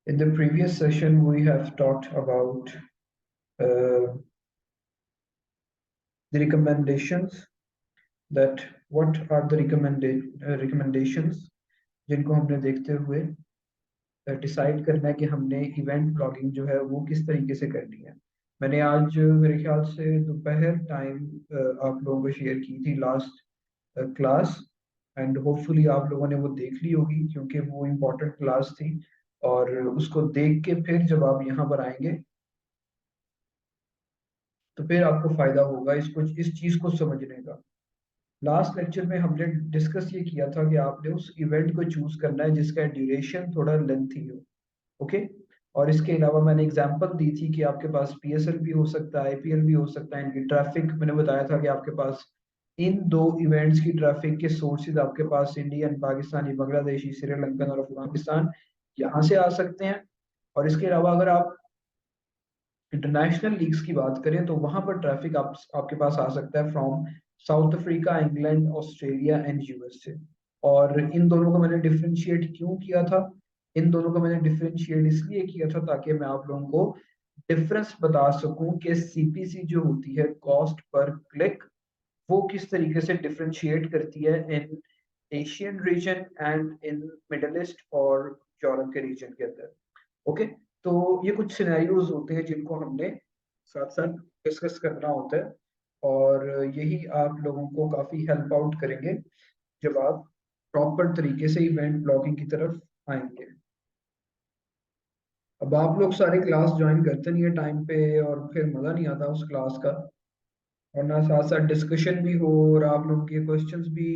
In the previous session, we have talked about the recommendations, that what are the recommendations जिनको हमने देखते हुए decide करना है कि हमने इवेंट ब्लॉगिंग जो है वो किस तरीके से करनी है। मैंने आज मेरे ख्याल से दोपहर टाइम आप लोगों को शेयर की थी लास्ट क्लास, एंड होपफुली आप लोगों ने वो देख ली होगी क्योंकि वो इम्पोर्टेंट क्लास थी। और उसको देख के फिर जब आप यहाँ पर आएंगे तो फिर आपको फायदा होगा इस चीज को समझने का। लास्ट लेक्चर में हमने डिस्कस ये किया था कि आपने उस इवेंट को चूज करना है जिसका ड्यूरेशन थोड़ा लेंथी हो। ओके। और इसके अलावा मैंने एग्जांपल दी थी कि आपके पास पीएसएल भी हो सकता है, आईपीएल भी हो सकता है। इनकी ट्रैफिक मैंने बताया था कि आपके पास इन दो इवेंट्स की ट्रैफिक के सोर्सेज आपके पास इंडियन, पाकिस्तानी, बांग्लादेशी, श्रीलंकन और अफगानिस्तान यहाँ से आ सकते हैं। और इसके अलावा अगर आप इंटरनेशनल लीग्स की बात करें तो वहां पर ट्रैफिक आपके पास आ सकता है from south Africa, England, Australia and USA. और इन दोनों को मैंने डिफरेंशिएट क्यों किया था? इन दोनों को मैंने डिफरेंशिएट इसलिए किया था ताकि मैं आप लोगों को डिफरेंस बता सकूं कि सीपीसी जो होती है, कॉस्ट पर क्लिक, वो किस तरीके से डिफरेंशिएट करती है इन Asian region and in middle east और यूरोप के रीजन के अंदर। ओके। तो ये कुछ सिनेरियोज होते हैं जिनको हमने साथ साथ डिस्कस करना होता है, और यही आप लोगों को काफी हेल्प आउट करेंगे जब आप प्रॉपर तरीके से इवेंट ब्लॉगिंग की तरफ आएंगे। अब आप लोग सारे क्लास ज्वाइन करते नहीं है टाइम पे, और फिर मजा नहीं आता उस क्लास का, और ना साथ साथ डिस्कशन भी हो और आप लोगों के क्वेश्चंस भी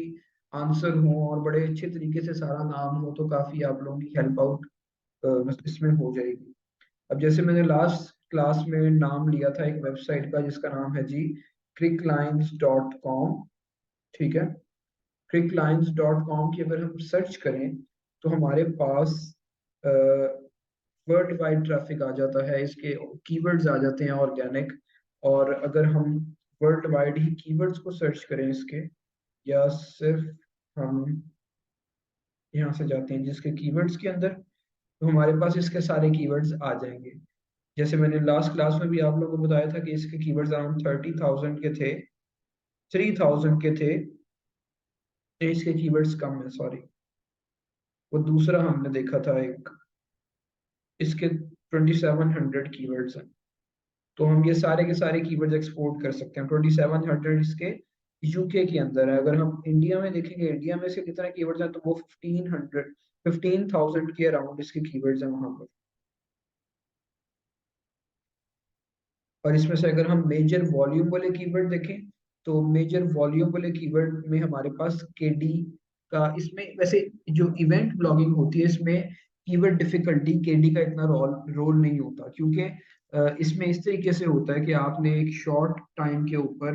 आंसर हो और बड़े अच्छे तरीके से सारा नाम हो, तो काफी आप लोगों की हेल्प आउट इसमें हो जाएगी। अब जैसे मैंने लास्ट क्लास में नाम लिया था एक वेबसाइट का जिसका नाम है जी quicklines.com। ठीक है। quicklines.com की अगर हम सर्च करें तो हमारे पास वर्ल्ड वाइड ट्रैफिक आ जाता है, इसके कीवर्ड्स आ जाते हैं ऑर्गेनिक। और अगर हम वर्ल्ड वाइड ही कीवर्ड्स को सर्च करें इसके, या सिर्फ हम यहाँ से जाते हैं जिसके कीवर्ड्स के अंदर, तो हमारे पास इसके सारे कीवर्ड्स आ जाएंगे। जैसे मैंने लास्ट क्लास में भी आप लोगों को बताया था कि इसके कीवर्ड्स अराउंड 30,000 के थे, 3,000 के थे। इसके कीवर्ड्स कम है, सॉरी। वो दूसरा हमने देखा था एक, इसके 2,700 कीवर्ड्स हैं। तो हम ये सारे के सारे कीवर्ड्स एक्सपोर्ट कर सकते हैं। 2,700 इसके यूके के अंदर है। अगर हम इंडिया में देखेंगे, इंडिया में इसके कितने कीवर्ड्स हैं, तो वो 15,000 के अराउंड इसके कीवर्ड्स हैं वहां पर। और इसमें से अगर हम मेजर वॉल्यूम वाले कीवर्ड देखें तो मेजर वॉल्यूम वाले कीवर्ड में हमारे पास केडी का, इसमें वैसे जो इवेंट ब्लॉगिंग होती है इसमें कीवर्ड डिफिकल्टी केडी का इतना रोल रोल नहीं होता, क्योंकि इसमें इस तरीके से होता है कि आपने एक शॉर्ट टाइम के ऊपर,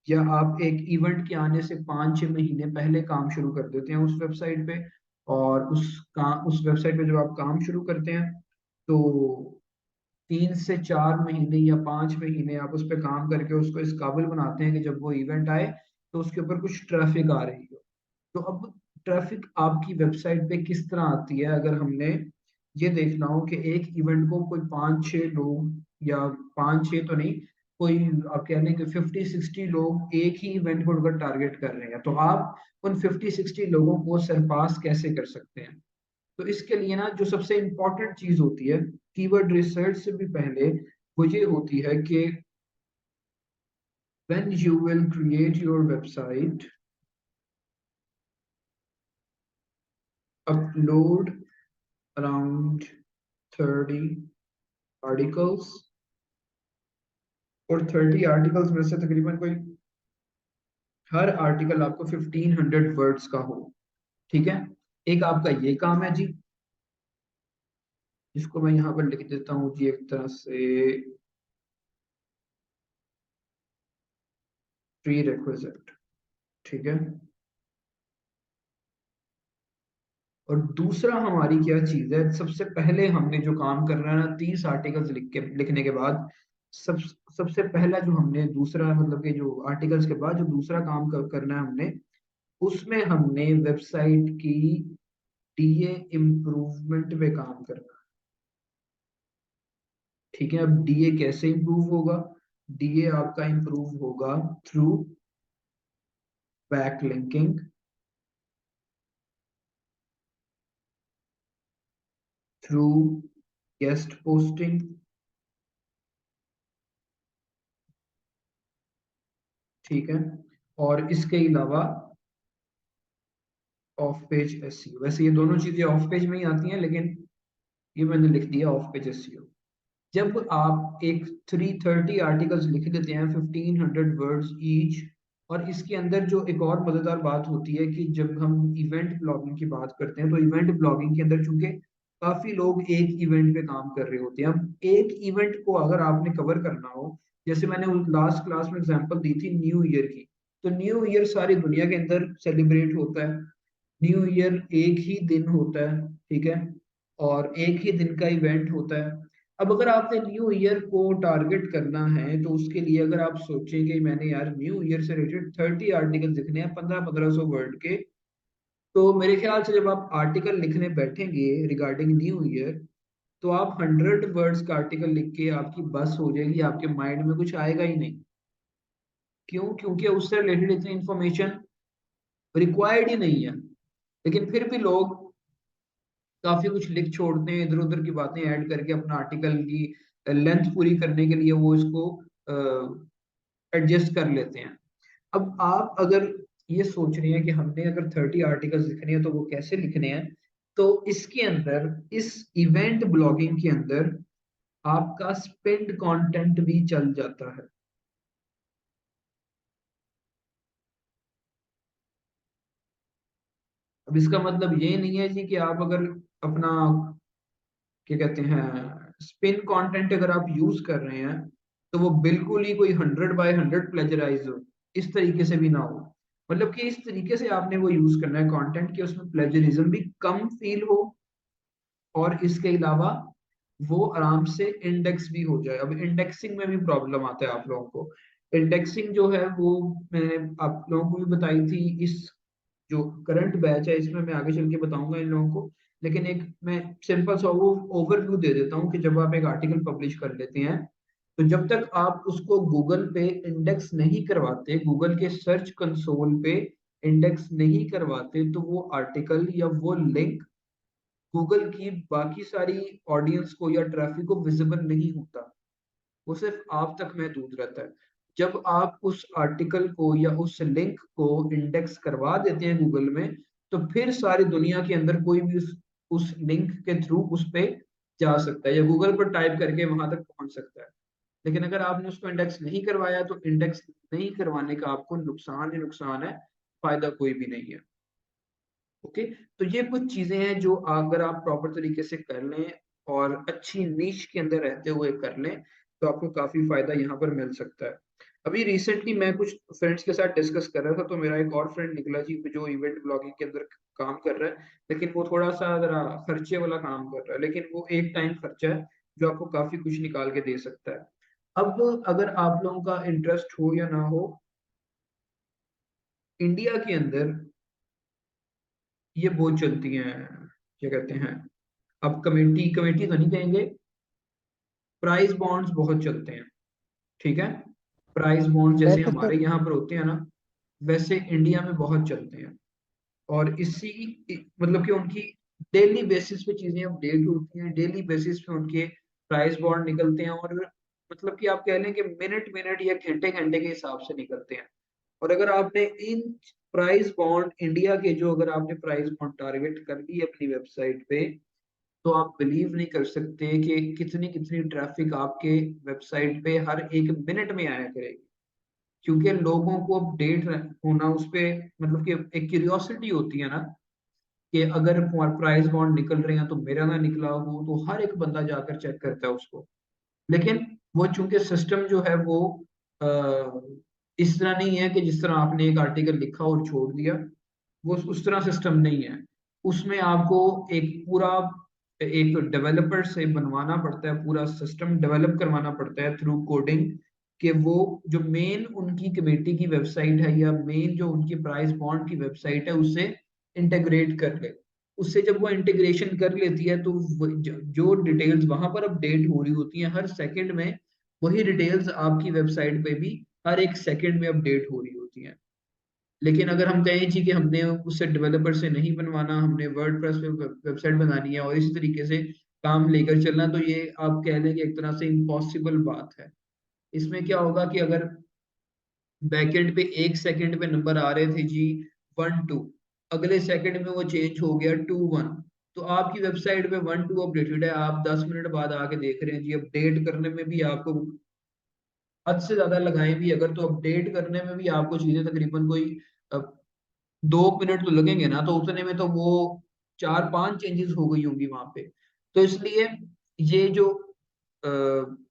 या आप एक इवेंट के आने से 5-6 महीने पहले काम शुरू कर देते हैं उस वेबसाइट पे। और उस वेबसाइट पे जब आप काम शुरू करते हैं तो 3 से 4 महीने या 5 महीने आप उस पर काम करके उसको इस काबिल बनाते हैं कि जब वो इवेंट आए तो उसके ऊपर कुछ ट्रैफिक आ रही हो। तो अब ट्रैफिक आपकी वेबसाइट पे किस तरह आती है, अगर हमने ये देखना हो कि एक इवेंट को कोई 5-6 लोग, या 5-6 तो नहीं, कोई आप कह लें कि 50-60 लोग एक ही इवेंट को अगर टारगेट कर रहे हैं, तो आप उन 50-60 लोगों को सरपास कैसे कर सकते हैं? तो इसके लिए ना जो सबसे इम्पोर्टेंट चीज होती है कीवर्ड रिसर्च से भी पहले, वो ये होती है कि when you will create your website, upload around 30 articles, और 30 आर्टिकल्स में से तकरीबन कोई हर आर्टिकल आपको 1500 वर्ड्स का हो। ठीक है। एक आपका ये काम है जी, जिसको मैं यहाँ पर लिख देता हूँ जी एक तरह से प्री रिक्विजिट। ठीक है। और दूसरा हमारी क्या चीज है, सबसे पहले हमने जो काम करना है ना, 30 आर्टिकल्स लिखने के बाद सब सबसे पहला जो हमने दूसरा, मतलब कि जो आर्टिकल्स के बाद जो दूसरा काम करना है हमने, उसमें हमने वेबसाइट की डीए इम्प्रूवमेंट पे काम करना है। ठीक है, अब डीए कैसे इंप्रूव होगा? डीए आपका इंप्रूव होगा through back linking, through guest posting, ठीक है, और इसके अलावा ऑफ पेज एसईओ। वैसे ये दोनों चीजें ऑफ पेज में ही आती हैं, लेकिन ये मैंने लिख दिया ऑफ पेज एसईओ। जब आप एक 330 आर्टिकल्स लिख देते हैं 1500 वर्ड्स ईच, और इसके अंदर जो एक और मजेदार बात होती है कि जब हम इवेंट ब्लॉगिंग की बात करते हैं, तो इवेंट ब्लॉगिंग के अंदर चूंकि काफी लोग एक इवेंट पे काम कर रहे होते हैं, अब एक इवेंट को अगर आपने कवर करना हो, जैसे मैंने लास्ट क्लास में एग्जांपल दी थी न्यू ईयर की, तो न्यू ईयर सारी दुनिया के अंदर सेलिब्रेट होता है। न्यू ईयर एक ही दिन होता है, ठीक है, और एक ही दिन का इवेंट होता है। अब अगर आपने न्यू ईयर को टारगेट करना है, तो उसके लिए अगर आप सोचेंगे मैंने यार न्यू ईयर से रिलेटेड 30 आर्टिकल लिखने हैं 1500 वर्ड के, तो मेरे ख्याल से जब आप आर्टिकल लिखने बैठेंगे रिगार्डिंग न्यू ईयर, तो आप 100 वर्ड्स का आर्टिकल लिख के आपकी बस हो जाएगी, आपके माइंड में कुछ आएगा ही नहीं। क्यों? क्योंकि उससे रिलेटेड इतनी इंफॉर्मेशन रिक्वायर्ड ही नहीं है। लेकिन फिर भी लोग काफी कुछ लिख छोड़ते हैं, इधर उधर की बातें ऐड करके अपना आर्टिकल की लेंथ पूरी करने के लिए वो इसको एडजस्ट कर लेते हैं। अब आप अगर ये सोच रहे हैं कि हमने अगर 30 आर्टिकल्स लिखने हैं तो वो कैसे लिखने हैं, तो इसके अंदर, इस इवेंट ब्लॉगिंग के अंदर आपका स्पिन्ड कंटेंट भी चल जाता है। अब इसका मतलब ये नहीं है जी कि आप अगर अपना क्या कहते हैं स्पिन कंटेंट अगर आप यूज कर रहे हैं, तो वो बिल्कुल ही कोई 100/100 प्लेजराइज हो, इस तरीके से भी ना हो। मतलब कि इस तरीके से आपने वो यूज करना है कंटेंट कि उसमें प्लेजरिज्म भी कम फील हो, और इसके अलावा वो आराम से इंडेक्स भी हो जाए। अब इंडेक्सिंग में भी प्रॉब्लम आता है आप लोगों को। इंडेक्सिंग जो है वो मैंने आप लोगों को भी बताई थी, इस जो करंट बैच है इसमें मैं आगे चल के बताऊंगा इन लोगों को। लेकिन एक मैं सिंपल सा वो ओवरव्यू दे देता हूँ कि जब आप एक आर्टिकल पब्लिश कर लेते हैं, तो जब तक आप उसको गूगल पे इंडेक्स नहीं करवाते, गूगल के सर्च कंसोल पे इंडेक्स नहीं करवाते, तो वो आर्टिकल या वो लिंक गूगल की बाकी सारी ऑडियंस को या ट्रैफिक को विजिबल नहीं होता। वो सिर्फ आप तक महदूद रहता है। जब आप उस आर्टिकल को या उस लिंक को इंडेक्स करवा देते हैं गूगल में, तो फिर सारी दुनिया के अंदर कोई भी उस लिंक के थ्रू उस पे जा सकता है, या गूगल पर टाइप करके वहां तक पहुंच सकता है। लेकिन अगर आपने उसको इंडेक्स नहीं करवाया, तो इंडेक्स नहीं करवाने का आपको नुकसान ही नुकसान है, फायदा कोई भी नहीं है। ओके, तो ये कुछ चीजें हैं जो अगर आप प्रॉपर तरीके से कर लें और अच्छी नीश के अंदर रहते हुए कर लें, तो आपको काफी फायदा यहाँ पर मिल सकता है। अभी रिसेंटली मैं कुछ फ्रेंड्स के साथ डिस्कस कर रहा था, तो मेरा एक और फ्रेंड निकला जी जो इवेंट ब्लॉगिंग के अंदर काम कर रहा है, लेकिन वो थोड़ा सा जरा खर्चे वाला काम कर रहा है, लेकिन वो एक टाइम खर्चा है जो आपको काफी कुछ निकाल के दे सकता है। अब अगर आप लोगों का इंटरेस्ट हो या ना हो, इंडिया के अंदर ये बहुत चलती हैं, क्या कहते हैं, अब कमेटी कमेटी तो नहीं कहेंगे, प्राइस बॉन्ड्स बहुत चलते हैं, ठीक है। प्राइस बॉन्ड जैसे वैसे तो हमारे यहाँ पर होते हैं ना, वैसे इंडिया में बहुत चलते हैं। और इसी मतलब कि उनकी डेली बेसिस पे चीजें अपडेट होती हैं, डेली बेसिस पे उनके प्राइस बॉन्ड निकलते हैं, और मतलब कि आप कह लें कि मिनट मिनट या घंटे घंटे के हिसाब से निकलते हैं। और अगर आपने इन प्राइस बॉन्ड इंडिया के जो अगर आपने प्राइस बॉन्ड टारगेट कर लिए अपनी वेबसाइट पे, तो आप बिलीव नहीं कर सकते कि कितनी कितनी ट्रैफिक आपके वेबसाइट पे हर एक मिनट में आया करेगी। क्योंकि लोगों को अपडेट होना उस पे, मतलब कि एक क्यूरियोसिटी होती है ना, कि अगर प्राइस बॉन्ड निकल रहे हैं तो मेरा ना निकला हो, तो हर एक बंदा जाकर चेक करता है उसको। लेकिन वो चूंकि सिस्टम जो है वो आ, इस तरह नहीं है कि जिस तरह आपने एक आर्टिकल लिखा और छोड़ दिया, वो उस तरह सिस्टम नहीं है। उसमें आपको एक पूरा एक डेवलपर से बनवाना पड़ता है, पूरा सिस्टम डेवलप करवाना पड़ता है थ्रू कोडिंग, कि वो जो मेन उनकी कमेटी की वेबसाइट है या मेन जो उनकी प्राइस बॉन्ड की वेबसाइट है उससे इंटीग्रेट कर ले। उससे जब वो इंटीग्रेशन कर लेती है तो जो डिटेल्स वहां पर अपडेट हो रही होती हैं हर सेकंड में, वही डिटेल्स आपकी वेबसाइट पे भी हर एक सेकंड में अपडेट हो रही होती हैं। लेकिन अगर हम कहें जी कि हमने उससे डेवलपर से नहीं बनवाना, हमने वर्डप्रेस पे वेबसाइट बनानी है और इसी तरीके से काम लेकर चलना, तो ये आप कह लें कि एक तरह से इम्पॉसिबल बात है। इसमें क्या होगा कि अगर बैकएंड पे एक सेकंड पे नंबर आ रहे थे जी 1 2, अगले सेकंड में वो चेंज हो गया 2 1, तो आपकी वेबसाइट पे 1 2 अपडेटेड है, आप 10 मिनट बाद आके देख रहे हैं जी अपडेट करने में भी आपको हद से ज्यादा लगाए भी अगर, तो अपडेट करने में भी आपको चीजें तकरीबन कोई 2 मिनट तो लगेंगे ना, तो उतने में तो वो 4 5 चेंजेस हो गई होंगी वहां पे। तो इसलिए ये जो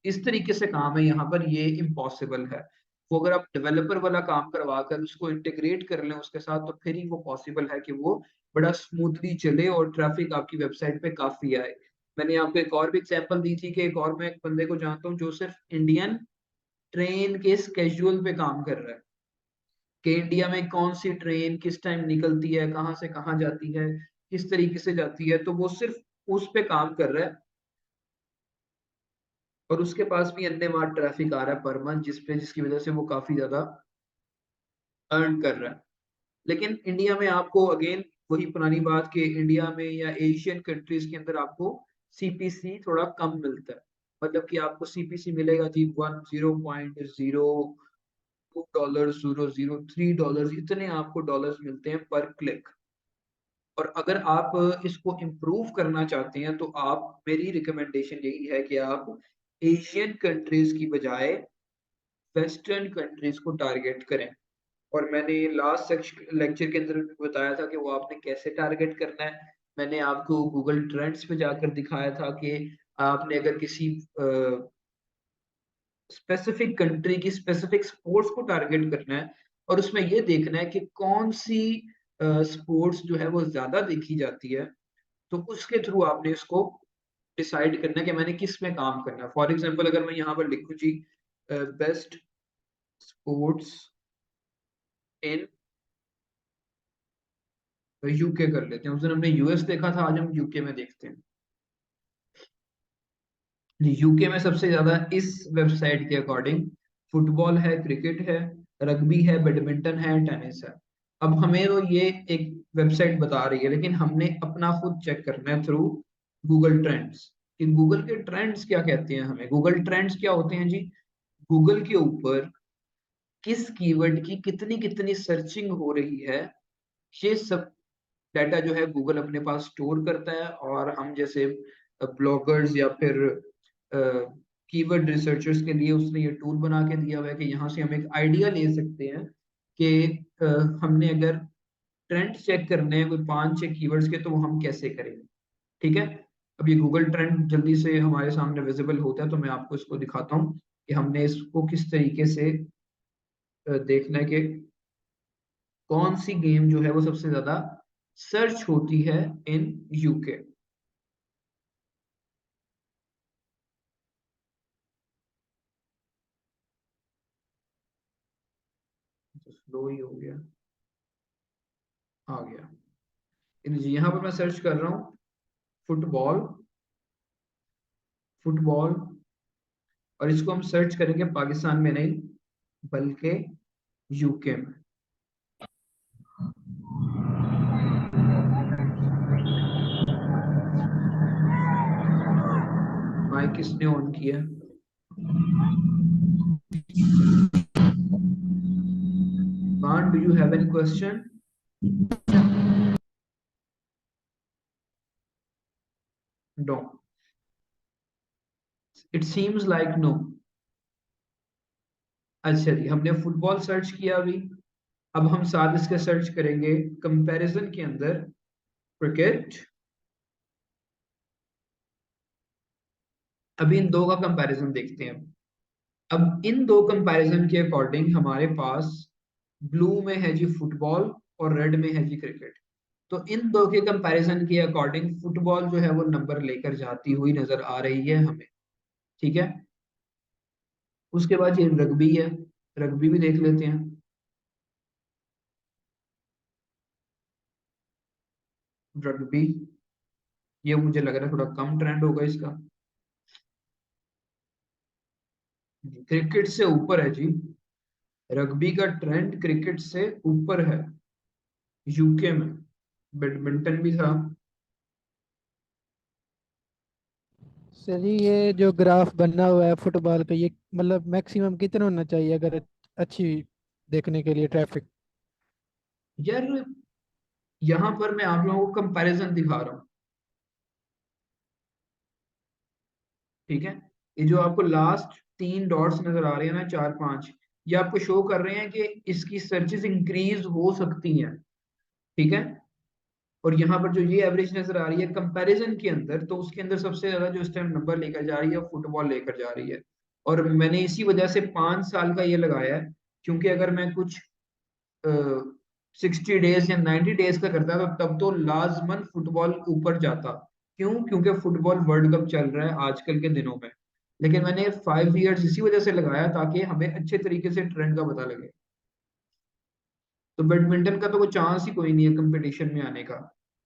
इस तरीके से काम है यहाँ पर, ये इम्पॉसिबल है। वो अगर आप डेवलपर वाला काम करवा कर उसको इंटीग्रेट कर लें उसके साथ, तो फिर ही वो पॉसिबल है कि वो बड़ा स्मूथली चले और ट्रैफिक आपकी वेबसाइट पे काफी आए। मैंने आपको एक और भी एग्जांपल दी थी कि एक और मैं एक बंदे को जानता हूँ जो सिर्फ इंडियन ट्रेन के स्केड्यूल पे काम कर रहा है, कि इंडिया में कौन सी ट्रेन किस टाइम निकलती है, कहाँ से कहाँ जाती है, किस तरीके से जाती है, तो वो सिर्फ उस पे काम कर रहा है। और उसके पास भी अननेवार ट्रैफिक आ रहा है पर मंथ, जिसकी वजह से वो काफी ज्यादा अर्न कर रहा है। लेकिन इंडिया में आपको अगेन वही पुरानी बात कि इंडिया में या एशियन कंट्रीज के अंदर आपको सीपीसी थोड़ा कम मिलता है। मतलब कि आपको सीपीसी मिलेगा जी 10.02 डॉलर, 0.03 डॉलर, इतने आपको डॉलर्स मिलते हैं पर क्लिक। और अगर आप इसको इम्प्रूव करना चाहते हैं, तो आप, मेरी रिकमेंडेशन यही है कि आप एशियन कंट्रीज की बजाय वेस्टर्न कंट्रीज को टारगेट करें। और मैंने लास्ट लेक्चर के अंदर बताया था कि वो आपने कैसे टारगेट करना है। मैंने आपको गूगल ट्रेंड्स पे जाकर दिखाया था कि आपने अगर किसी स्पेसिफिक कंट्री की स्पेसिफिक स्पोर्ट्स को टारगेट करना है और उसमें ये देखना है कि कौन सी स्पोर्ट्स जो है वो ज्यादा देखी जाती है, तो उसके थ्रू आपने इसको डिसाइड करना है कि मैंने किस में काम करना है। फॉर एग्जांपल अगर मैं यहाँ पर लिखूं जी बेस्ट स्पोर्ट्स इन यूके कर लेते हैं, उस दिन हमने यूएस देखा था, आज हम यूके में देखते हैं। यूके में सबसे ज्यादा इस वेबसाइट के अकॉर्डिंग फुटबॉल है, क्रिकेट है, रग्बी है, बैडमिंटन है, टेनिस है। अब हमें तो ये एक वेबसाइट बता रही है, लेकिन हमने अपना खुद चेक करना है थ्रू गूगल ट्रेंड्स कि गूगल के ट्रेंड्स क्या कहते हैं हमें। गूगल ट्रेंड्स क्या होते हैं जी? गूगल के ऊपर किस कीवर्ड की कितनी कितनी सर्चिंग हो रही है, ये सब डाटा जो है गूगल अपने पास स्टोर करता है। और हम जैसे ब्लॉगर्स या फिर कीवर्ड रिसर्चर्स के लिए उसने ये टूल बना के दिया हुआ है कि यहाँ से हम एक आइडिया ले सकते हैं कि अ, हमने अगर ट्रेंड चेक करने हैं कोई 5 6 कीवर्ड्स के, तो वो हम कैसे करेंगे। ठीक है। अब ये गूगल ट्रेंड जल्दी से हमारे सामने विजिबल होता है, तो मैं आपको इसको दिखाता हूँ कि हमने इसको किस तरीके से देखना है कि कौन सी गेम जो है वो सबसे ज्यादा सर्च होती है इन यूके। स्लो ही हो गया, आ गया। जी यहाँ पर मैं सर्च कर रहा हूँ फुटबॉल, फुटबॉल, और इसको हम सर्च करेंगे पाकिस्तान में नहीं बल्कि यूके में। माइक किसने ऑन किया? Man, do you have any question? No, it seems like no. अच्छा जी, हमने फुटबॉल सर्च किया अभी। अब हम साथ इसके सर्च करेंगे कंपैरिजन के अंदर क्रिकेट। अभी इन दो का कंपैरिजन देखते हैं। अब इन दो कंपैरिजन के अकॉर्डिंग हमारे पास ब्लू में है जी फुटबॉल और रेड में है जी क्रिकेट। तो इन दो के कंपैरिजन के अकॉर्डिंग फुटबॉल जो है वो नंबर लेकर जाती हुई नजर आ रही है हमें। ठीक है। उसके बाद ये रग्बी है, रग्बी भी देख लेते हैं। रग्बी, ये मुझे लग रहा है थोड़ा कम ट्रेंड होगा इसका। क्रिकेट से ऊपर है जी, रग्बी का ट्रेंड क्रिकेट से ऊपर है यूके में। बैडमिंटन भी था। सर जी, ये जो ग्राफ बना हुआ है फुटबॉल का, ये मतलब मैक्सिमम कितना होना चाहिए अगर अच्छी देखने के लिए ट्रैफिक? यार यहाँ पर मैं आप लोगों को कंपैरिजन दिखा रहा हूँ, ठीक है। ये जो आपको लास्ट तीन डॉट्स नजर आ रहे हैं ना, चार पांच, ये आपको शो कर रहे हैं कि इसकी सर्चेस इंक्रीज हो सकती हैं, ठीक है। और यहाँ पर जो ये एवरेज नजर आ रही है कंपैरिजन के अंदर, तो उसके अंदर सबसे ज्यादा जो इस टाइम नंबर लेकर जा रही है फुटबॉल लेकर जा रही है। और मैंने इसी वजह से 5 साल का ये लगाया है, क्योंकि अगर मैं कुछ 60 डेज या 90 डेज का करता तो तब तो लाजमन फुटबॉल ऊपर जाता। क्यों? क्योंकि फुटबॉल वर्ल्ड कप चल रहा है आजकल के दिनों में। लेकिन मैंने 5 ईयर्स इसी वजह से लगाया ताकि हमें अच्छे तरीके से ट्रेंड का पता लगे। तो बैडमिंटन का तो कोई चांस ही कोई नहीं है कंपटीशन में आने का।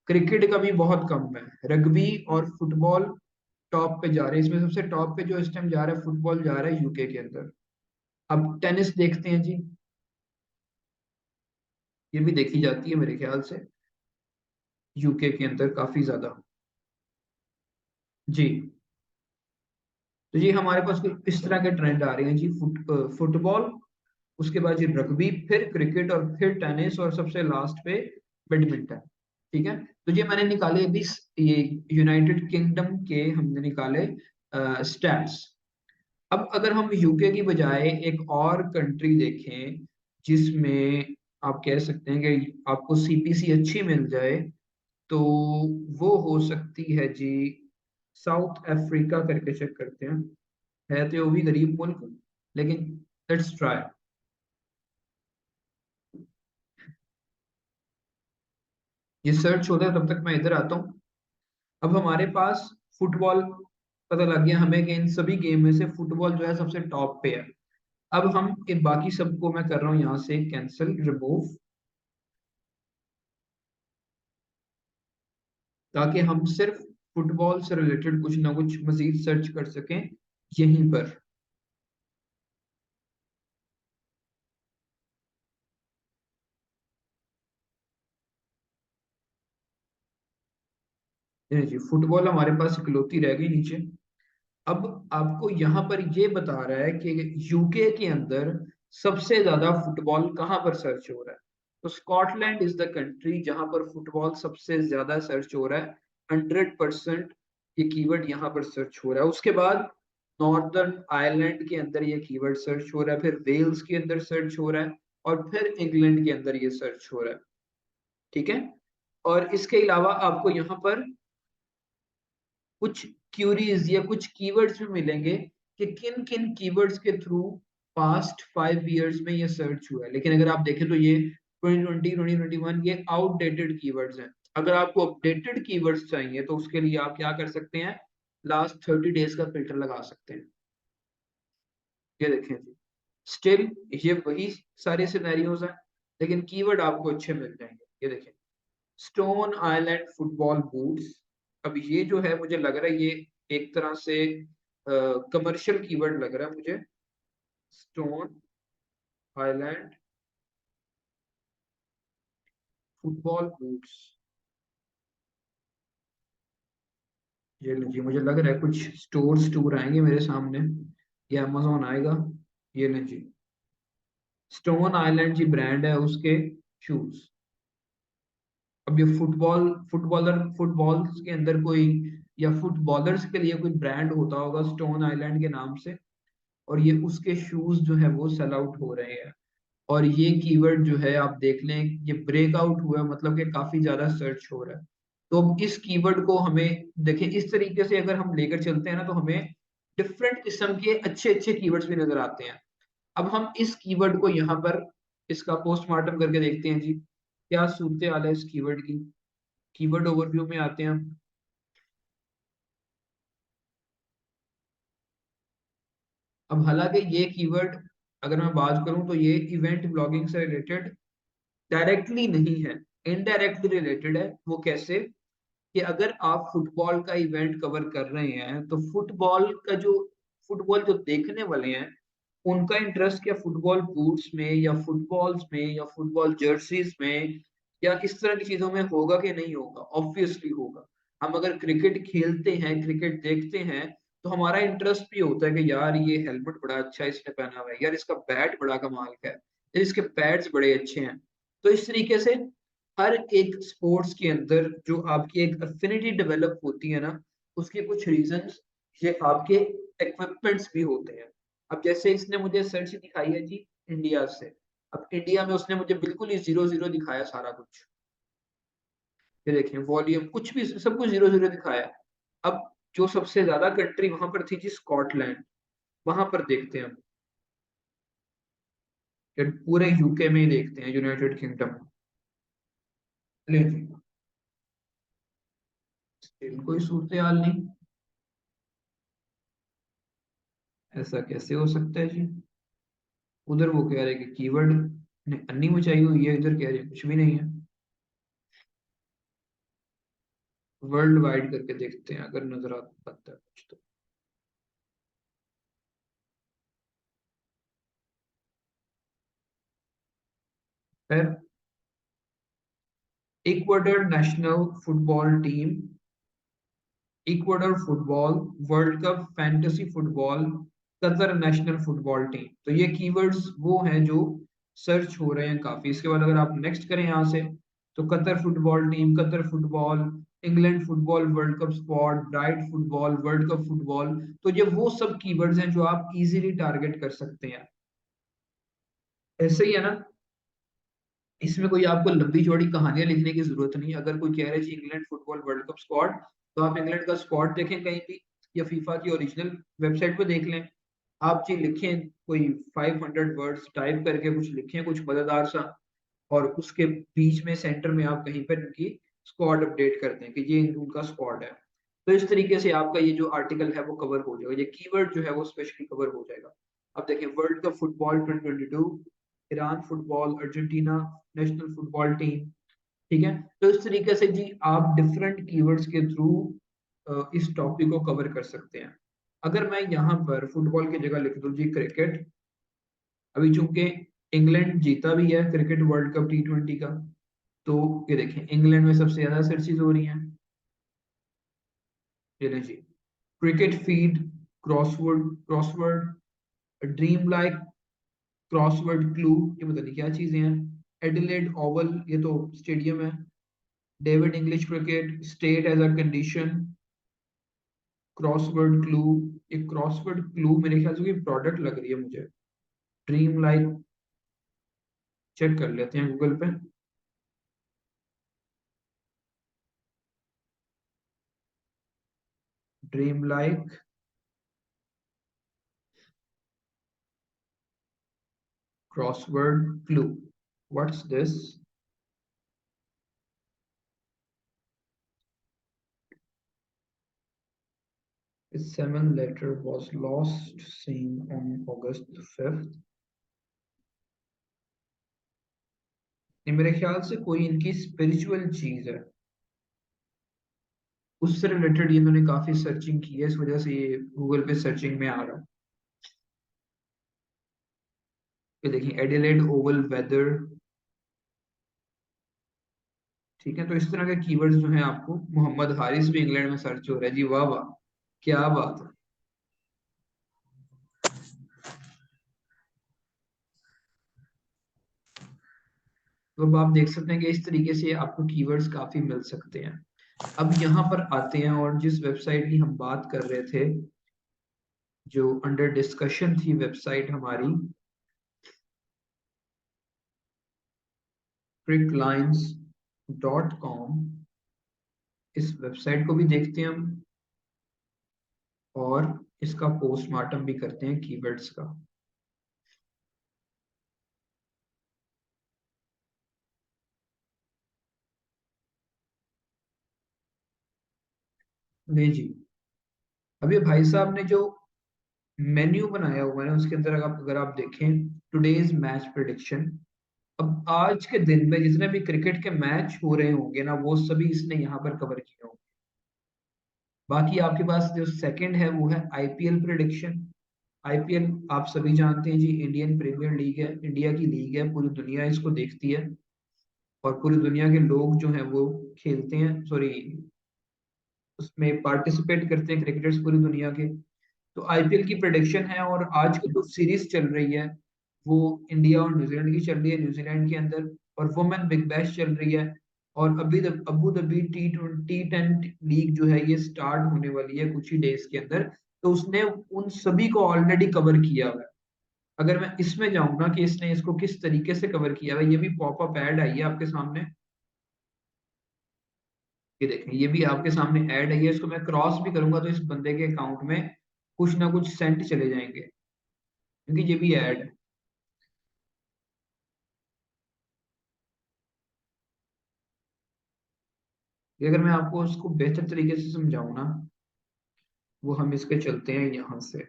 क्रिकेट का भी बहुत कम है। रग्बी और फुटबॉल टॉप पे जा रहे हैं, इसमें सबसे टॉप पे जो इस टाइम जा रहा है फुटबॉल जा रहा है यूके के अंदर। अब टेनिस देखते हैं जी, ये भी देखी जाती है मेरे ख्याल से यूके के अंदर काफी ज्यादा। जी। तो ये हमारे पास कुछ इस तरह के ट्रेंड आ रहे हैं जी, फुटबॉल, उसके बाद ये रग्बी, फिर क्रिकेट, और फिर टेनिस, और सबसे लास्ट पे बैडमिंटन, ठीक है। तो ये मैंने निकाले अभी ये यूनाइटेड किंगडम के हमने निकाले स्टैट्स। अब अगर हम यूके की बजाय एक और कंट्री देखें जिसमें आप कह सकते हैं कि आपको सीपीसी अच्छी मिल जाए, तो वो हो सकती है जी साउथ अफ्रीका करके चेक करते हैं। है तो वो भी गरीब मुल्क, लेकिन लेट्स ट्राई। ये सर्च होता है तब तक मैं इधर आता हूँ। अब हमारे पास फुटबॉल पता लग गया हमें कि इन सभी गेम में से फुटबॉल जो है सबसे टॉप पे है। अब हम इन बाकी सबको मैं कर रहा हूँ यहाँ से कैंसिल, रिमूव, ताकि हम सिर्फ फुटबॉल से रिलेटेड कुछ ना कुछ मजीद सर्च कर सकें यहीं पर। ये जी फुटबॉल हमारे पास इकलौती रह गई नीचे। अब आपको यहाँ पर ये बता रहा है कि यूके के अंदर सबसे ज्यादा फुटबॉल कहाँ पर सर्च हो रहा है। तो स्कॉटलैंड इज द कंट्री जहां पर फुटबॉल सबसे ज्यादा सर्च हो रहा है। 100% ये कीवर्ड यहाँ पर सर्च हो रहा है। उसके बाद नॉर्दर्न आयरलैंड के अंदर ये कीवर्ड सर्च हो रहा है, फिर वेल्स के अंदर सर्च हो रहा है, और फिर इंग्लैंड के अंदर ये सर्च हो रहा है, ठीक है। और इसके अलावा आपको यहाँ पर कुछ क्यूरीज या कुछ कीवर्ड्स भी मिलेंगे कि किन किन कीवर्ड्स के थ्रू पास्ट 5 इयर्स में ये सर्च हुआ है। लेकिन अगर आप देखें तो ये 2020 2021 ये आउटडेटेड कीवर्ड्स हैं। अगर आपको अपडेटेड कीवर्ड्स चाहिए तो उसके लिए आप क्या कर सकते हैं, लास्ट 30 डेज का फिल्टर लगा सकते हैं। ये देखें जी, स्टिल ये वही सारे सिनेरियोज हैं, लेकिन कीवर्ड आपको अच्छे मिल जाएंगे। ये देखें, स्टोन आइलैंड फुटबॉल बूट्स। अब ये जो है मुझे लग रहा है ये एक तरह से कमर्शियल कीवर्ड लग रहा है मुझे। स्टोन आइलैंड फुटबॉल बूट्स, ये लीजिए, मुझे लग रहा है कुछ स्टोर आएंगे मेरे सामने, ये अमेजोन आएगा। ये लीजिए, स्टोन आइलैंड जी ब्रांड है उसके शूज। अब ये फुटबॉल्स के अंदर कोई, या फुटबॉलर्स के लिए कोई ब्रांड होता होगा स्टोन आइलैंड के नाम से, और ये उसके शूज जो है वो सेल आउट हो रहे हैं। और ये कीवर्ड जो है आप देख लें, ये ब्रेकआउट हुआ है, मतलब कि काफी ज्यादा सर्च हो रहा है। तो अब इस कीवर्ड को हमें देखें इस तरीके से अगर हम लेकर चलते हैं ना, तो हमें डिफरेंट किस्म के अच्छे अच्छे कीवर्ड्स भी नजर आते हैं। अब हम इस कीवर्ड को यहाँ पर इसका पोस्टमार्टम करके देखते हैं जी, क्या सूरत हाल है इस कीवर्ड की। कीवर्ड ओवरव्यू में आते हैं हम। अब हालांकि ये कीवर्ड, अगर मैं बात करूं तो ये इवेंट ब्लॉगिंग से रिलेटेड डायरेक्टली नहीं है, इनडायरेक्टली रिलेटेड है। वो कैसे? कि अगर आप फुटबॉल का इवेंट कवर कर रहे हैं तो फुटबॉल जो देखने वाले हैं उनका इंटरेस्ट क्या फुटबॉल बूट्स में या फुटबॉल्स में या फुटबॉल जर्सीज में या इस तरह की चीजों में होगा कि नहीं होगा? ऑब्वियसली होगा। हम अगर क्रिकेट खेलते हैं, क्रिकेट देखते हैं, तो हमारा इंटरेस्ट भी होता है कि यार ये हेलमेट बड़ा अच्छा इसने पहना हुआ है, यार इसका बैट बड़ा कमाल का है, यार इसके पैड्स बड़े अच्छे हैं। तो इस तरीके से हर एक स्पोर्ट्स के अंदर जो आपकी एक अफिनिटी डेवलप होती है ना, उसके कुछ रीजंस ये आपके इक्विपमेंट्स भी होते हैं। अब जैसे इसने मुझे सर्च दिखाई है जी इंडिया से। अब इंडिया में उसने मुझे बिल्कुल ही 0-0 दिखाया सारा कुछ। ये देखें वॉल्यूम कुछ भी सब कुछ 0-0 दिखाया। अब जो सबसे ज़्यादा कंट्री वहाँ पर थी जी स्कॉटलैंड। वहाँ पर देखते हैं हम, कि पूरे यूके में ही देखते हैं, यूनाइटेड किंगडम। चलिए जी, स्टिल कोई सूरत-ए-हाल नहीं। ऐसा कैसे हो सकता है जी? उधर वो कह रहे हैं कि कीवर्ड ने अन्नी मचाई हुई है, इधर कह रहे हैं कुछ भी नहीं है। वर्ल्ड वाइड करके देखते हैं अगर नजर आता है कुछ तो। फिर Ecuador national football team, Ecuador football, world cup fantasy football, Qatar national football team. तो ये कीवर्ड्स वो हैं जो सर्च हो रहे हैं काफी। इसके बाद अगर आप नेक्स्ट करें यहाँ से, तो Qatar football team, Qatar football, England football world cup squad, bright football, world cup football. तो ये वो सब कीवर्ड्स हैं जो आप इजीली टारगेट कर सकते हैं। ऐसे ही है ना, इसमें कोई आपको लंबी चौड़ी कहानियां लिखने की जरूरत नहीं है। अगर कोई कह रहा है जी England football world cup squad, तो आप इंग्लैंड का स्क्वाड देखें कहीं भी, या फीफा की ओरिजिनल वेबसाइट पे देख लें। आप जी लिखें कोई 500 वर्ड्स टाइप करके कुछ लिखें कुछ मजेदार सा, और उसके बीच में सेंटर में आप कहीं पर इनकी स्क्वाड अपडेट कर दें कि ये उनका स्क्वाड है। तो इस तरीके से आपका ये जो आर्टिकल है वो कवर हो जाएगा, ये कीवर्ड जो है वो स्पेशली कवर हो जाएगा। अब देखिए world cup football 2022, Iran football, Argentina national football team. ठीक है, तो इस तरीके से जी आप डिफरेंट कीवर्ड्स के थ्रू इस टॉपिक को कवर कर सकते हैं। अगर मैं यहाँ पर फुटबॉल की जगह लिख दूं जी क्रिकेट, अभी चूंकि इंग्लैंड जीता भी है क्रिकेट वर्ल्ड कप T20 का, तो ये देखें इंग्लैंड में सबसे ज्यादा सर्चेज हो रही हैं। ये लें जी, cricket feed, crossword crossword, dream like, crossword clue, ये पता नहीं क्या चीजें हैं। एडिलेड ओवल, ये तो स्टेडियम है। David English cricket, state as a condition, crossword clue. एक क्रॉसवर्ड क्लू मेरे ख्याल से कोई प्रोडक्ट लग रही है मुझे। ड्रीम लाइक, चेक कर लेते हैं गूगल पे। Dream like crossword clue, what's this? A seven letter was lost seen on August 5th। ये मेरे ख्याल से कोई इनकी स्पिरिचुअल चीज है, उससे रिलेटेड ये मैंने काफी सर्चिंग की है, इस वजह से ये गूगल पे सर्चिंग में आ रहा है। ये देखिए एडिलेड ओवल वेदर। ठीक है, तो इस तरह के कीवर्ड्स जो हैं आपको, मोहम्मद हारिस भी इंग्लैंड में सर्च हो रहा है जी, वाह वाह, क्या बात है। तो अब आप देख सकते हैं कि इस तरीके से आपको कीवर्ड्स काफी मिल सकते हैं। अब यहाँ पर आते हैं और जिस वेबसाइट की हम बात कर रहे थे, जो अंडर डिस्कशन थी वेबसाइट हमारी, cricklines.com, इस वेबसाइट को भी देखते हैं हम, और इसका पोस्टमार्टम भी करते हैं कीवर्ड्स का। ले जी, अभी भाई साहब ने जो मेन्यू बनाया हुआ है ना, उसके अंदर अगर आप देखें टुडेज मैच प्रिडिक्शन, अब आज के दिन में जितने भी क्रिकेट के मैच हो रहे होंगे ना, वो सभी इसने यहाँ पर कवर किए होंगे। बाकी आपके पास जो सेकंड है वो है आईपीएल प्रिडिक्शन। आईपीएल आप सभी जानते हैं जी, इंडियन प्रीमियर लीग है, इंडिया की लीग है, पूरी दुनिया इसको देखती है और पूरी दुनिया के लोग जो हैं वो खेलते हैं, सॉरी उसमें पार्टिसिपेट करते हैं, क्रिकेटर्स पूरी दुनिया के। तो आईपीएल की प्रेडिक्शन है और आज की जो सीरीज चल रही है वो इंडिया और न्यूजीलैंड की चल रही है, न्यूजीलैंड के अंदर, और वुमेन बिग बैश चल रही है। और अभी अबू धाबी T10 लीग जो है ये स्टार्ट होने वाली है कुछ ही डेज के अंदर। तो उसने उन सभी को ऑलरेडी कवर किया हुआ है। अगर मैं इसमें जाऊं ना कि इसने इसको किस तरीके से कवर किया हुआ है, ये भी पॉपअप ऐड आई है आपके सामने, ये देखें, ये भी आपके सामने ऐड आई है। इसको मैं क्रॉस भी करूंगा तो इस बंदे के अकाउंट में कुछ ना कुछ सेंट चले जाएंगे, क्योंकि ये भी ऐड है। ये अगर मैं आपको उसको बेहतर तरीके से समझाऊं ना, वो हम इसके चलते हैं यहाँ से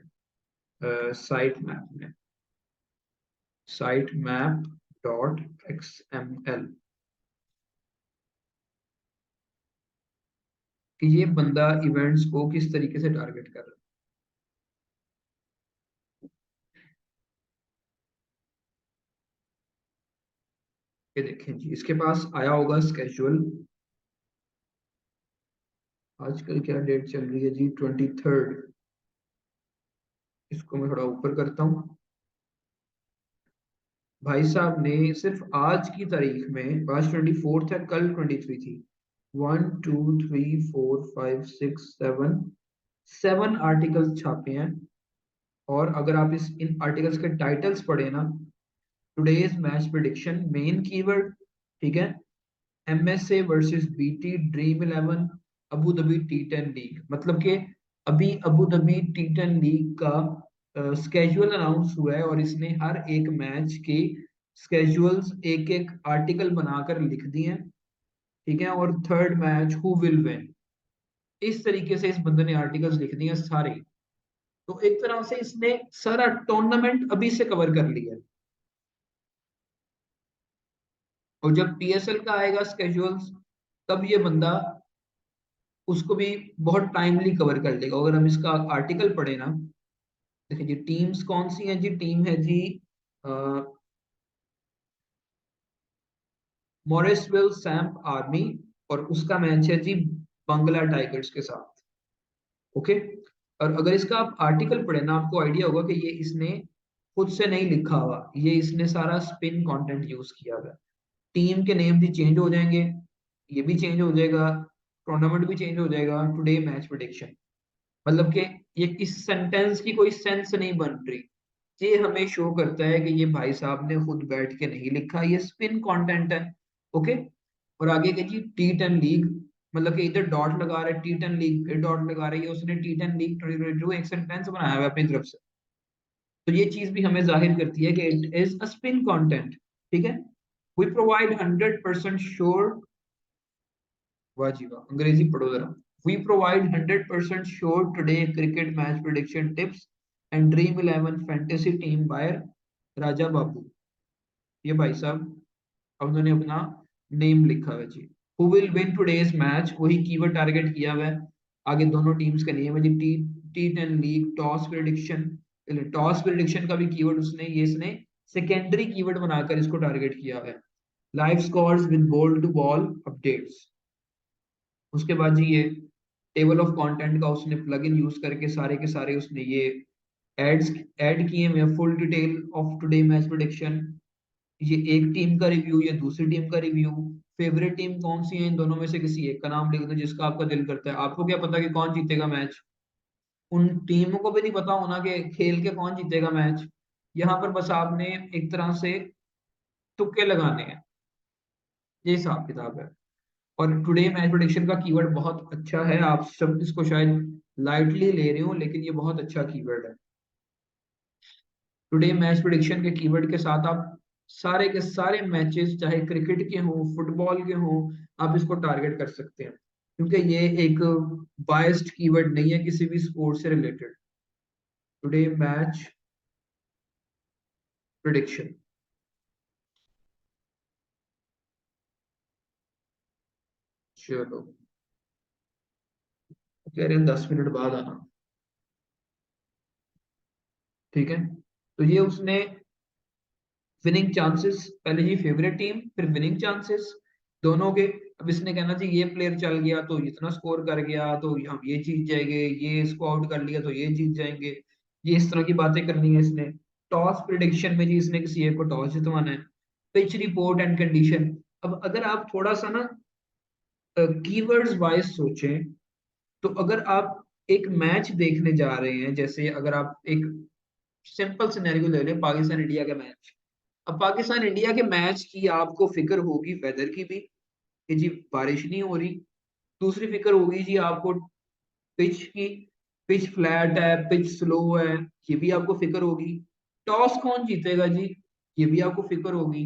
साइट मैप में, साइट मैप .xml, कि ये बंदा इवेंट्स को किस तरीके से टारगेट कर रहा है। ये देखें जी, इसके पास आया होगा स्केड्यूल। आजकल क्या डेट चल रही है जी, 23rd। इसको मैं थोड़ा ऊपर करता हूँ। भाई साहब ने सिर्फ आज की तारीख में, आज 24th है, कल 23 थी, 1 2 3 4 5 6 7 7 आर्टिकल्स छापे हैं। और अगर आप इस इन आर्टिकल्स के टाइटल्स पढ़े ना, today's match prediction main keyword, ठीक है, MSA versus BT dream 11, Abu Dhabi T10 league, मतलब कि अभी अबू धाबी T10 लीग का स्केड्यूल अनाउंस हुआ है और इसने हर एक मैच के स्केड्यूल्स एक एक आर्टिकल बनाकर लिख दिए हैं, ठीक है। और third match who will win, इस तरीके से इस बंदे ने आर्टिकल्स लिख दिए हैं सारे। तो एक तरह से इसने सारा टूर्नामेंट अभी से कवर कर लिया है। और जब पीएसएल का आएगा स्केड्यूल्स, तब ये बंदा उसको भी बहुत टाइमली कवर कर लेगा। अगर हम इसका आर्टिकल पढ़े ना, देखिए जी टीम्स कौन सी हैं जी, टीम है जी मॉरिसविल सैम्प आर्मी, और उसका मैच है जी बंगला टाइगर्स के साथ, ओके। और अगर इसका आप आर्टिकल पढ़े ना, आपको आइडिया होगा कि ये इसने खुद से नहीं लिखा हुआ, ये इसने सारा स्पिन कंटेंट यूज किया हुआ है। टीम के नेम भी चेंज हो जाएंगे, ये भी चेंज हो जाएगा, टूर्नामेंट भी चेंज हो जाएगा, टुडे मैच प्रेडिक्शन, मतलब कि ये इस सेंटेंस की कोई सेंस नहीं बन रही। ये हमें शो करता है कि ये भाई साहब ने खुद बैठ के नहीं लिखा, ये स्पिन कंटेंट है, ओके। और आगे के जी T10 लीग, मतलब कि इधर डॉट लगा रहे T10 लीग, फिर डॉट लगा रही है, उसने T10 लीग 2022 एक सेंटेंस बनाया हुआ है अपनी तरफ से। तो ये चीज भी हमें जाहिर करती है कि it is a spin content, ठीक है। वी प्रोवाइड 100% श्योर, वाह जी वाह, अंग्रेजी पढ़ो जरा। We provide 100% sure today cricket match prediction tips and dream 11 fantasy team by Raja Babu. ये भाई साहब, अब उन्होंने अपना नेम लिखा हुआ है जी। Who will win today's match, वही कीवर्ड टारगेट किया हुआ है। आगे दोनों टीम्स का नेम है जी, T10 league toss prediction, toss prediction का भी कीवर्ड उसने, ये इसने सेकेंडरी कीवर्ड बनाकर इसको टारगेट किया हुआ है। Live scores with ball to ball updates, उसके बाद जी ये टेबल ऑफ कंटेंट का उसने प्लगइन यूज करके सारे के सारे उसने ये एड्स ऐड किए हुए, full detail of today match prediction, ये एक टीम का रिव्यू, ये दूसरी टीम का रिव्यू, फेवरेट टीम कौन सी है, इन दोनों में से किसी एक का नाम लिख दो जिसका आपका दिल करता है। आपको क्या पता कि कौन जीतेगा मैच, उन टीमों को भी नहीं पता होना कि खेल के कौन जीतेगा मैच। यहाँ पर बस आपने एक तरह से तुक्के लगाने हैं, ये हिसाब किताब है। और टुडे मैच प्रेडिक्शन का कीवर्ड बहुत अच्छा है, आप सब इसको शायद लाइटली ले रहे हो, लेकिन ये बहुत अच्छा कीवर्ड है। टुडे मैच प्रेडिक्शन के कीवर्ड के साथ आप सारे के सारे मैचेस, चाहे क्रिकेट के हों फुटबॉल के हों, आप इसको टारगेट कर सकते हैं, क्योंकि ये एक बायस्ड कीवर्ड नहीं है किसी भी स्पोर्ट से रिलेटेड। टुडे मैच प्रेडिक्शन, चलो कह रहे हैं 10 मिनट बाद आना। ठीक है, तो ये उसने विनिंग चांसेस, पहले जी फेवरेट टीम फिर विनिंग चांसेस दोनों के। अब इसने कहना चाहिए ये प्लेयर चल गया तो इतना स्कोर कर गया तो हम ये जीत जाएंगे, ये इसको आउट कर लिया तो ये जीत जाएंगे, ये इस तरह की बातें करनी है इसने। टॉस प्रिडिक्शन में जी इसने किसी एक को टॉस जितवाना है। पिच रिपोर्ट एंड कंडीशन, अब अगर आप थोड़ा सा ना कीवर्ड्स वाइज सोचें, तो अगर आप एक मैच देखने जा रहे हैं, जैसे अगर आप एक सिंपल सिनेरियो ले लें, पाकिस्तान इंडिया का मैच। अब पाकिस्तान इंडिया के मैच की आपको फिक्र होगी वेदर की भी, कि जी बारिश नहीं हो रही। दूसरी फिक्र होगी जी आपको पिच की, पिच फ्लैट है, पिच स्लो है, ये भी आपको फिक्र होगी। टॉस कौन जीतेगा जी, ये भी आपको फिक्र होगी।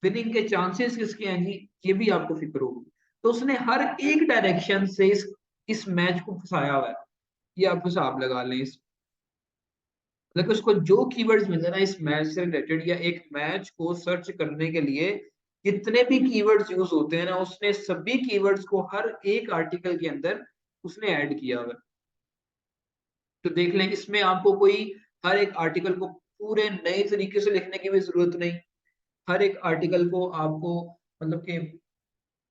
विनिंग के चांसेस किसके हैं जी, ये भी आपको फिक्र होगी। तो उसने हर एक डायरेक्शन से इस मैच को फंसाया हुआ है। ये आप हिसाब लगा लें इस, मतलब उसको जो कीवर्ड्स मिले ना इस मैच से रिलेटेड, या एक मैच को सर्च करने के लिए जितने भी कीवर्ड्स यूज होते हैं ना, उसने सभी कीवर्ड्स को हर एक आर्टिकल के अंदर उसने ऐड किया हुआ है। तो देख लें, इसमें आपको कोई हर एक आर्टिकल को पूरे नए तरीके से लिखने की भी जरूरत नहीं। हर एक आर्टिकल को आपको, मतलब कि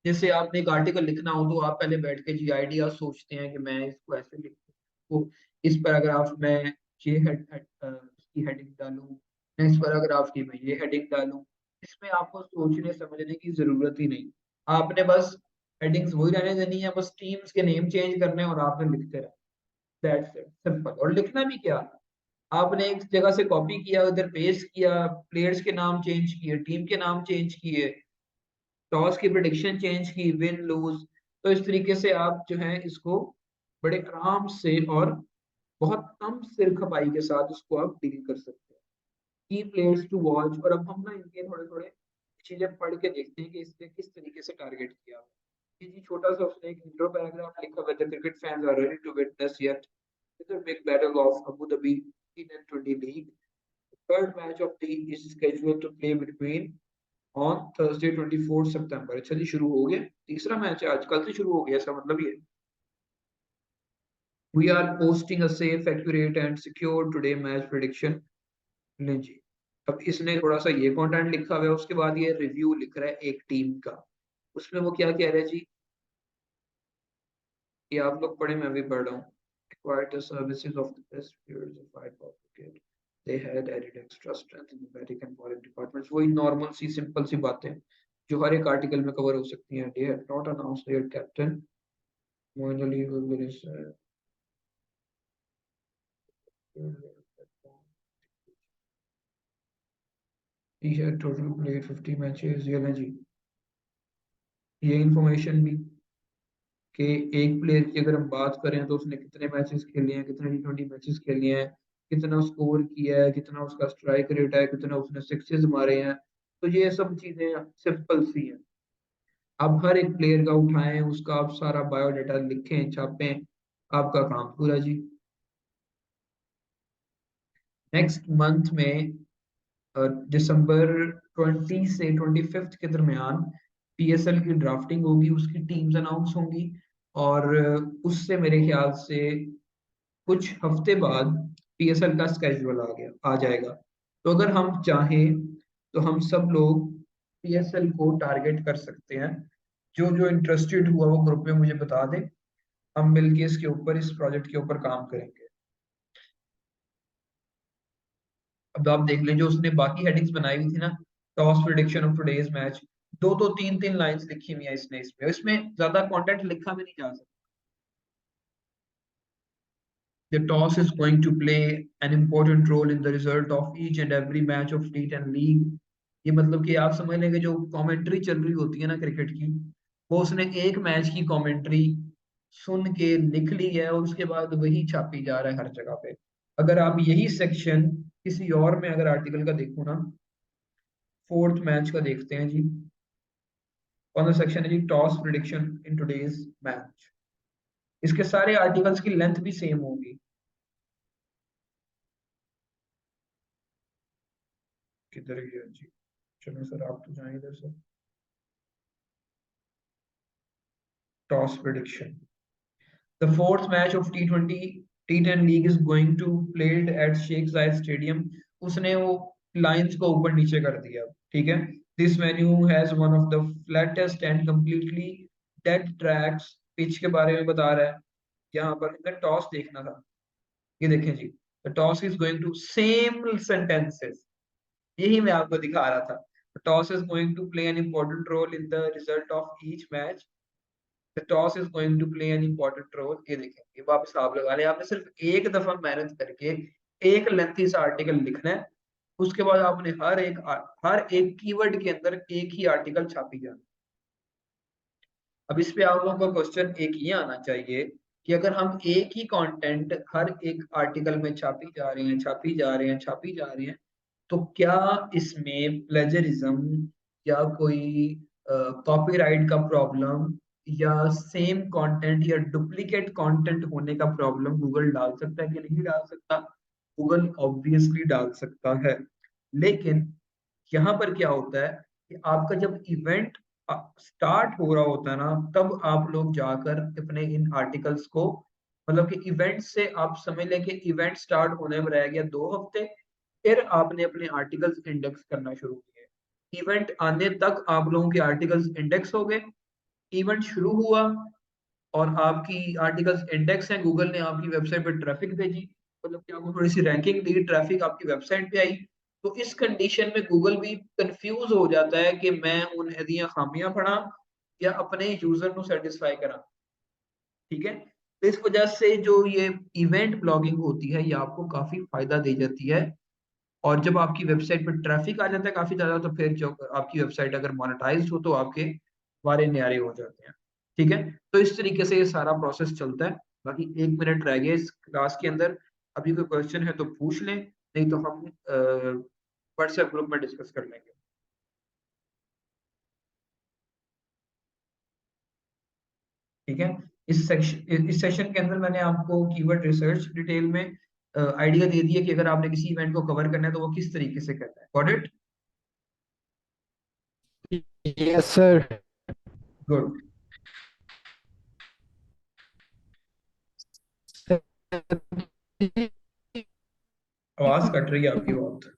जैसे आपने एक आर्टिकल लिखना हो तो आप पहले बैठ के जी आइडिया सोचते हैं कि मैं इसको ऐसे लिखूं, तो इस पैराग्राफ में ये इसकी हेडिंग डालूं, नेक्स्ट पैराग्राफ की मैं ये हेडिंग डालूं। इसमें आपको सोचने समझने की जरूरत ही नहीं। आपने बस हेडिंग्स वही रहने देनी है, बस टीम्स के नेम चेंज करने हैं और आपने लिखते रहना। That's it, simple. और लिखना भी क्या, आपने एक जगह से कॉपी किया, उधर पेस्ट किया, प्लेयर्स के नाम चेंज किए, टीम के नाम चेंज किए, टॉस की प्रिडिक्शन चेंज की, विन लूज। तो इस तरीके से आप जो है इसको बड़े आराम से और बहुत कम सिर खपाई के साथ इसको आप डील कर सकते हैं। की प्लेयर्स टू वॉच, और अब हम ना इनके थोड़े थोड़े चीजें पढ़ के देखते हैं कि इसने किस तरीके से टारगेट किया हुआ है। ये जी छोटा सा उसने एक इंट्रो पैराग्राफ लिखा हुआ है, the cricket fans are ready to witness yet the big battle of Abu Dhabi T20 लीग, third match of the is scheduled to play between on Thursday 24 सितंबर। अच्छा जी, शुरू हो गया तीसरा मैच है आज, कल से शुरू हो गया, इसका मतलब ये we are posting a safe accurate and secure today match prediction. नहीं जी, अब इसने थोड़ा सा ये कंटेंट लिखा हुआ है, उसके बाद ये रिव्यू लिख रहा है एक टीम का। उसमें वो क्या कह रहा है जी, ये आप लोग पढ़े, मैं भी पढ़ रहा हूँ। Acquired the services of the best players of five of cricket. They had added extra strength in the batting and bowling departments। वही नॉर्मल सी सिंपल सी बातें जो हर एक आर्टिकल में कवर हो सकती हैं। They had not announced their captain Moeen Ali Willis. He had total played 50 matches. ये ना जी, ये इंफॉर्मेशन भी कि एक प्लेयर की अगर हम बात करें तो उसने कितने मैचेस खेले हैं, कितने T20 मैचेस खेले हैं, कितना स्कोर किया है, कितना उसका स्ट्राइक रेट है, कितना उसने सिक्सेस मारे हैं। तो ये सब चीजें सिंपल सी हैं। आप हर एक प्लेयर का उठाएं, उसका आप सारा बायोडाटा लिखें, छापें, आपका काम पूरा जी। नेक्स्ट मंथ में दिसंबर 20 से 25 के दरमियान PSL की ड्राफ्टिंग होगी, उसकी टीम्स अनाउंस होंगी, और उससे मेरे ख्याल से कुछ हफ्ते बाद PSL का स्केड्यूल आ जाएगा। तो अगर हम चाहें तो हम सब लोग PSL को टारगेट कर सकते हैं। जो जो इंटरेस्टेड हुआ वो ग्रुप में मुझे बता दे, हम मिलके इसके ऊपर, इस प्रोजेक्ट के ऊपर काम करेंगे। अब आप देख लें जो उसने बाकी हेडिंग्स बनाई हुई थी ना, toss prediction of today's match, दो दो तीन तीन लाइंस लिखी हुई है इसने, इसमें ज्यादा कंटेंट लिखा भी नहीं जा सकता। The toss is going to play an important role in the result of each and every match of T10 league। ये मतलब कि आप समझ लेंगे जो कमेंट्री चल रही होती है ना क्रिकेट की, वो उसने एक मैच की कमेंट्री सुन के लिख ली है और उसके बाद वही छापी जा रहा है हर जगह पे। अगर आप यही सेक्शन किसी और में अगर आर्टिकल का देखो ना, फोर्थ मैच का देखते हैं जी, कौन सा सेक्शन है जी, toss prediction in today's match. इसके सारे आर्टिकल्स की लेंथ भी सेम होगी। किधर गया जी, चलो सर आप तो जाएं इधर से। Toss prediction, the fourth match of T10 league is going to played at Sheikh Zayed stadium. उसने वो लाइंस को ऊपर नीचे कर दिया, ठीक है। This venue has one of the flattest and completely dead tracks. Pitch के बारे में बता रहा है। यहाँ पर इधर टॉस देखना था, ये देखें जी। The toss is going to same sentences, यही मैं आपको दिखा रहा था। Toss is going to play an important role in the result of each match. The toss is going to play an important role, ये देखें, ये वापस आप लगा ले। आपने सिर्फ एक दफा मेहनत करके एक लेंथी सा आर्टिकल लिखना है, उसके बाद आपने हर एक कीवर्ड के अंदर एक ही आर्टिकल छापी जाना। अब इस पे आप लोगों का क्वेश्चन एक ये आना चाहिए कि अगर हम एक ही कंटेंट हर एक आर्टिकल में छापी जा रहे हैं, छापी जा रहे हैं, छापी जा रहे हैं, तो क्या इसमें प्लेजरिज्म या कोई कॉपीराइट का प्रॉब्लम या सेम कंटेंट या डुप्लीकेट कंटेंट होने का प्रॉब्लम गूगल डाल सकता है कि नहीं डाल सकता? गूगल ऑब्वियसली डाल सकता है। लेकिन यहाँ पर क्या होता है कि आपका जब इवेंट स्टार्ट हो रहा होता है ना, तब आप लोग जाकर अपने इन आर्टिकल्स को, मतलब कि इवेंट से आप समझ लें कि इवेंट स्टार्ट होने में रह गया 2 हफ्ते, फिर आपने अपने आर्टिकल्स इंडेक्स करना शुरू किए। इवेंट आने तक आप लोगों के आर्टिकल्स इंडेक्स हो गए। इवेंट शुरू हुआ और आपकी आर्टिकल्स इंडेक्स हैं, गूगल ने आपकी वेबसाइट पर ट्रैफिक भेजी, मतलब कि आपको थोड़ी सी रैंकिंग दी, ट्रैफिक आपकी वेबसाइट पे आई। तो इस कंडीशन में गूगल भी कंफ्यूज हो जाता है कि मैं उन दियां खामियां पढ़ा या अपने यूजर को सेटिस्फाई करा, ठीक है। तो इस वजह से जो ये इवेंट ब्लॉगिंग होती है, ये आपको काफी फायदा दे जाती है। और जब आपकी वेबसाइट पर ट्रैफिक आ जाता है काफी ज्यादा, तो फिर जो आपकी वेबसाइट अगर मोनेटाइज हो तो आपके वारे न्यारे हो जाते हैं, ठीक है। तो इस तरीके से ये सारा प्रोसेस चलता है। बाकी 1 मिनट रह गए इस क्लास के अंदर। अभी कोई क्वेश्चन है तो पूछ लें, नहीं तो हम व्हाट्सएप ग्रुप में डिस्कस कर लेंगे, ठीक है। इस सेशन के अंदर मैंने आपको कीवर्ड रिसर्च डिटेल में आइडिया दे दिया कि अगर आपने किसी इवेंट को कवर करना है तो वो किस तरीके से करना है। Got it? Yes sir. Good. आवाज कट रही है आपकी बहुत।